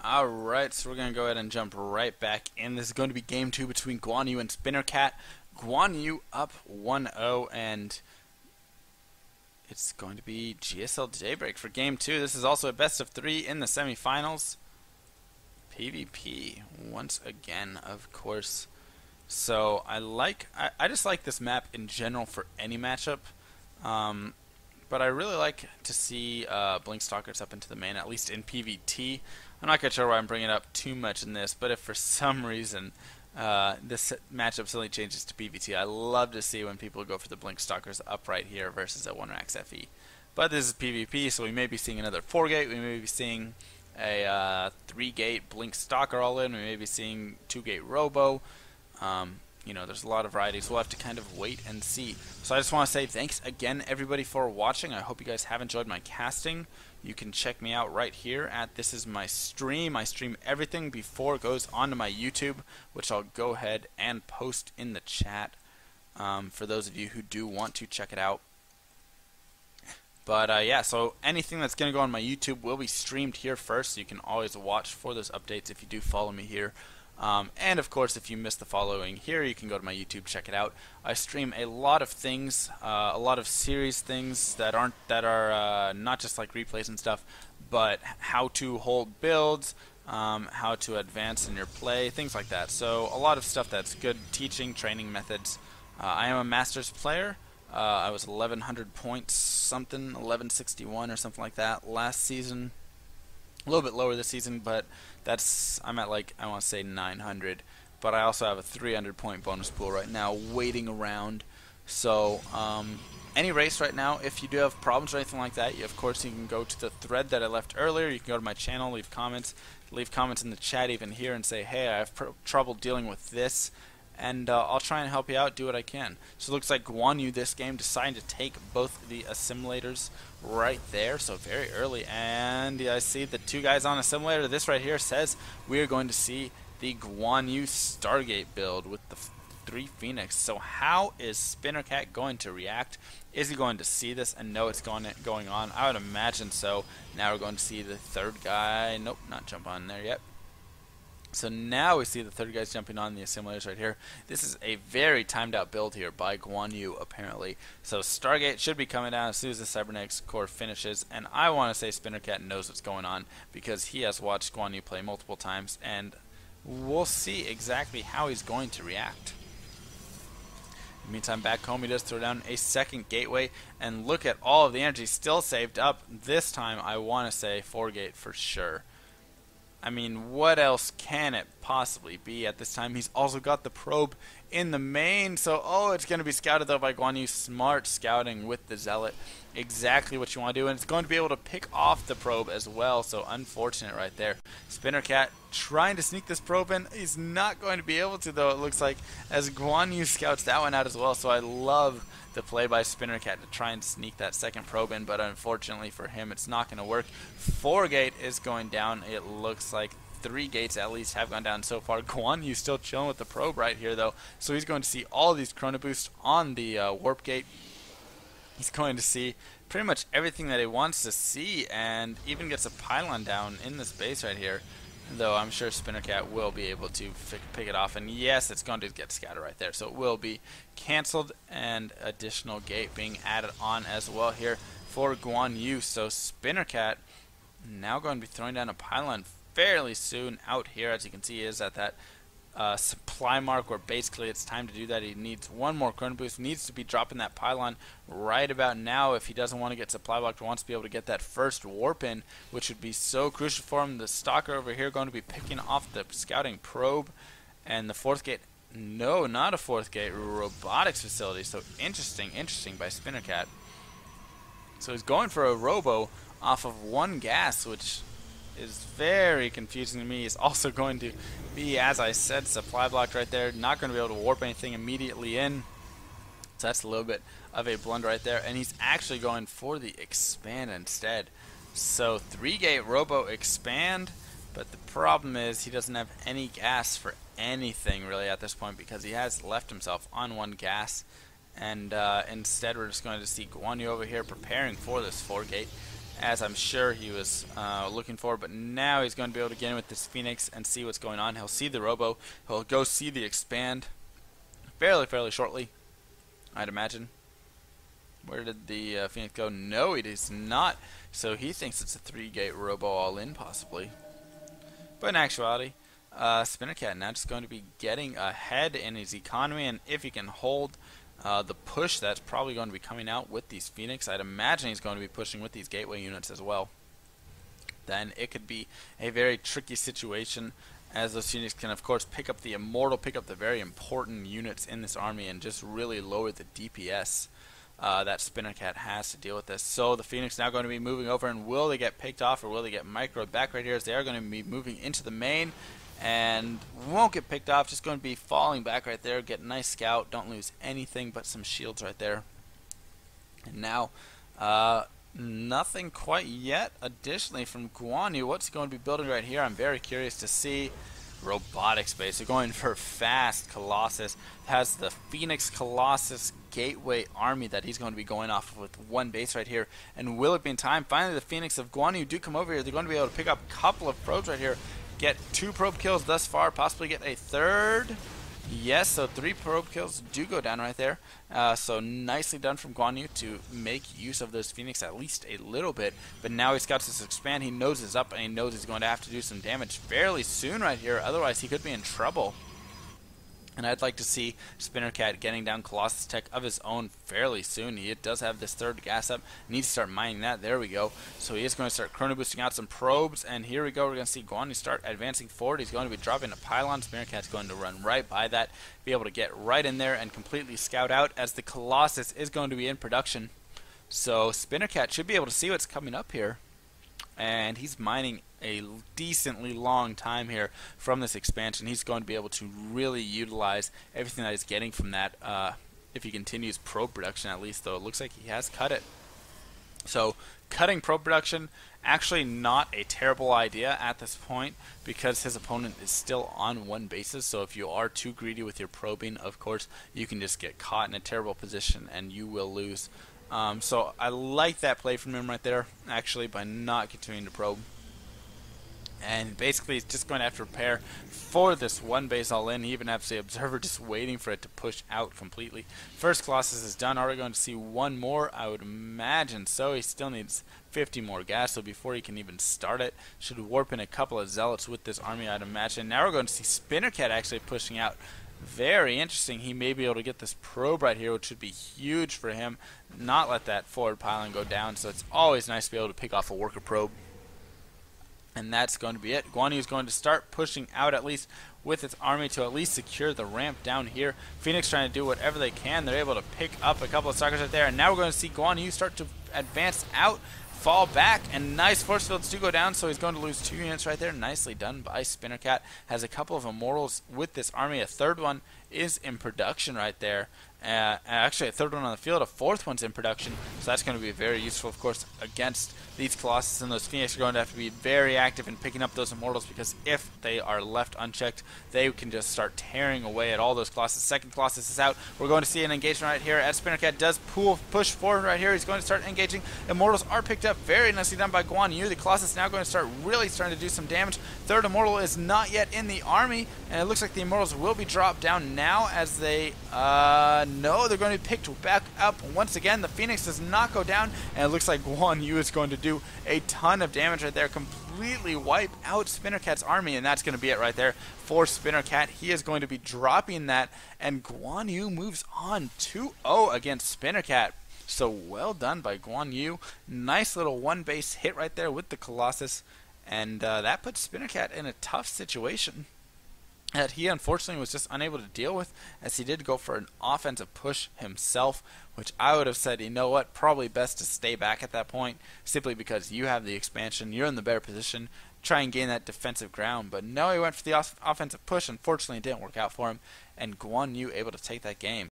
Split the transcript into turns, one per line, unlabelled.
Alright, so we're going to go ahead and jump right back in. This is going to be game 2 between Guanyu and spinnercat. Guanyu up 1-0, and it's going to be GSL Daybreak for game 2. This is also a best of 3 in the semifinals. PvP once again, of course. So I just like this map in general for any matchup. But I really like to see Blink Stalkers up into the main, at least in PvT. I'm not quite sure why I'm bringing it up too much in this, but if for some reason this matchup suddenly changes to PvT, I love to see when people go for the Blink Stalkers up right here versus a 1-rax FE. But this is PvP, so we may be seeing another 4-gate, we may be seeing a 3-gate Blink Stalker all in, we may be seeing 2-gate Robo. You know, there's a lot of varieties. We'll have to kind of wait and see. So I just want to say thanks again, everybody, for watching. I hope you guys have enjoyed my casting. You can check me out right here at This Is My Stream. I stream everything before it goes onto my YouTube, which I'll go ahead and post in the chat for those of you who do want to check it out. But yeah, so anything that's going to go on my YouTube will be streamed here first, so you can always watch for those updates if you do follow me here. And of course, if you missed the following here, you can go to my YouTube, check it out. I stream a lot of things, a lot of series things that are not just like replays and stuff, but how to hold builds, how to advance in your play, things like that. So a lot of stuff that's good teaching, training methods. I am a Masters player. I was 1100 points something, 1161 or something like that last season. A little bit lower this season, but I'm at, like, I want to say 900. But I also have a 300 point bonus pool right now waiting around. So any race right now, if you do have problems or anything like that, of course you can go to the thread that I left earlier. You can go to my channel, leave comments in the chat even here and say, hey, I have trouble dealing with this. And I'll try and help you out, do what I can. So it looks like Guanyu this game decided to take both the assimilators right there, so very early. And I see the two guys on assimilator. This right here says we are going to see the Guanyu Stargate build with the 3 Phoenix. So how is spinnercat going to react? Is he going to see this and know it's going on? I would imagine so. Now we're going to see the third guy. Nope, not jump on there yet. So now we see the third guy's jumping on the assimilators right here. This is a very timed out build here by Guanyu apparently. So Stargate should be coming down as soon as the Cybernetics core finishes. And I want to say spinnercat knows what's going on because he has watched Guanyu play multiple times. And we'll see exactly how he's going to react. In the meantime, back home he does throw down a second gateway. And look at all of the energy still saved up. This time I want to say 4-gate for sure. I mean, what else can it possibly be at this time? He's also got the probe in the main, so it's going to be scouted though by Guanyu. Smart scouting with the Zealot. Exactly what you want to do, and it's going to be able to pick off the probe as well, so unfortunate right there. spinnercat trying to sneak this probe in. He's not going to be able to though, it looks like, as Guanyu scouts that one out as well, so I love the play by spinnercat to try and sneak that second probe in, but unfortunately for him it's not going to work. 4-gate is going down. It looks like 3 gates at least have gone down so far. Guanyu still chilling with the probe right here though, so he's going to see all these chrono boosts on the warp gate. He's going to see pretty much everything that he wants to see, and even gets a pylon down in this base right here. Though I'm sure spinnercat will be able to pick it off, and yes, it's going to get scattered right there, so it will be cancelled, and additional gate being added on as well here for Guanyu. So spinnercat now going to be throwing down a pylon fairly soon out here. As you can see, he is at that supply mark where basically it's time to do that. He needs one more chrono boost, needs to be dropping that pylon right about now if he doesn't want to get supply blocked, wants to be able to get that first warp in, which would be so crucial for him. The stalker over here going to be picking off the scouting probe, and the 4th gate, no, not a 4th gate, robotics facility. So interesting by spinnercat. So he's going for a robo off of 1 gas, which is very confusing to me. He's also going to be, as I said, supply blocked right there. Not going to be able to warp anything immediately in. So that's a little bit of a blunder right there. And he's actually going for the expand instead. So 3-gate robo expand, but the problem is he doesn't have any gas for anything really at this point because he has left himself on 1 gas. And instead we're just going to see Guanyu over here preparing for this 4-gate. as I'm sure he was looking for, but now he's going to be able to get in with this Phoenix and see what's going on. He'll see the Robo, he'll go see the expand fairly shortly, I'd imagine. Where did the Phoenix go? No, it is not. So he thinks it's a 3-gate Robo all-in, possibly. But in actuality, spinnercat now just going to be getting ahead in his economy, and if he can hold the push that's probably going to be coming out with these Phoenix, I'd imagine he's going to be pushing with these gateway units as well. Then it could be a very tricky situation, as those Phoenix can of course pick up the Immortal, pick up the very important units in this army, and just really lower the DPS that spinnercat has to deal with this. So the Phoenix now going to be moving over, and will they get picked off or will they get microed back right here, as they are going to be moving into the main and won't get picked off, just going to be falling back right there. Get a nice scout, don't lose anything but some shields right there. And now nothing quite yet additionally from Guanyu. What's he going to be building right here? I'm very curious to see. Robotics base. They're going for fast Colossus. Has the Phoenix Colossus gateway army that he's going to be going off of with one base right here. And will it be in time? Finally, the Phoenix of Guanyu do come over here. They're going to be able to pick up a couple of probes right here. Get 2 probe kills thus far. Possibly get a third. Yes, so 3 probe kills do go down right there. So nicely done from Guanyu to make use of those Phoenix at least a little bit. But now he scouts this expand. He knows he's up, and he knows he's going to have to do some damage fairly soon right here. Otherwise, he could be in trouble. And I'd like to see spinnercat getting down Colossus Tech of his own fairly soon. He does have this 3rd gas up. Needs to start mining that. There we go. So he is going to start chrono boosting out some probes. And here we go. We're going to see Guanyu start advancing forward. He's going to be dropping a pylon. Spinnercat's going to run right by that. Be able to get right in there and completely scout out, as the Colossus is going to be in production. So spinnercat should be able to see what's coming up here. And he's mining a decently long time here from this expansion. He's going to be able to really utilize everything that he's getting from that if he continues probe production at least, though it looks like he has cut it. So cutting probe production, actually not a terrible idea at this point, because his opponent is still on 1 basis. So if you are too greedy with your probing, of course, you can just get caught in a terrible position and you will lose. So I like that play from him right there, actually, by not continuing to probe. And basically he's just going to have to prepare for this 1 base all in. He even has the observer just waiting for it to push out completely. First Colossus is done. Are we going to see 1 more? I would imagine so. He still needs 50 more gas, so before he can even start it, should warp in a couple of zealots with this army, I'd imagine. Now we're going to see spinnercat actually pushing out. Very interesting. He may be able to get this probe right here, which would be huge for him. Not let that forward pylon go down, so it's always nice to be able to pick off a worker probe. And that's going to be it. Guanyu is going to start pushing out, at least with its army, to at least secure the ramp down here. Phoenix trying to do whatever they can. They're able to pick up a couple of stalkers right there. And now we're going to see Guanyu start to advance out, fall back, and nice force fields do go down, so he's going to lose 2 units right there. Nicely done by spinnercat. Has a couple of Immortals with this army. A 3rd one is in production right there. Actually, a 3rd one on the field. A 4th one's in production, so that's going to be very useful, of course, against these Colossus. And those Phoenix are going to have to be very active in picking up those Immortals, because if they are left unchecked, they can just start tearing away at all those Colossus. 2nd Colossus is out. We're going to see an engagement right here as spinnercat does push forward right here. He's going to start engaging. Immortals are picked up. Very nicely done by Guanyu. The Colossus now going to start really starting to do some damage. 3rd Immortal is not yet in the army, and it looks like the Immortals will be dropped down now, as they no, they're going to be picked back up once again. The Phoenix does not go down, and it looks like Guanyu is going to do a ton of damage right there, completely wipe out spinnercat's army, and that's going to be it right there for spinnercat. He is going to be dropping that, and Guanyu moves on 2-0 against spinnercat. So well done by Guanyu. Nice little 1 base hit right there with the Colossus, and that puts spinnercat in a tough situation that he unfortunately was just unable to deal with, as he did go for an offensive push himself, which I would have said, you know what, probably best to stay back at that point, simply because you have the expansion, you're in the better position, try and gain that defensive ground. But no, he went for the offensive push. Unfortunately, it didn't work out for him, and Guanyu able to take that game.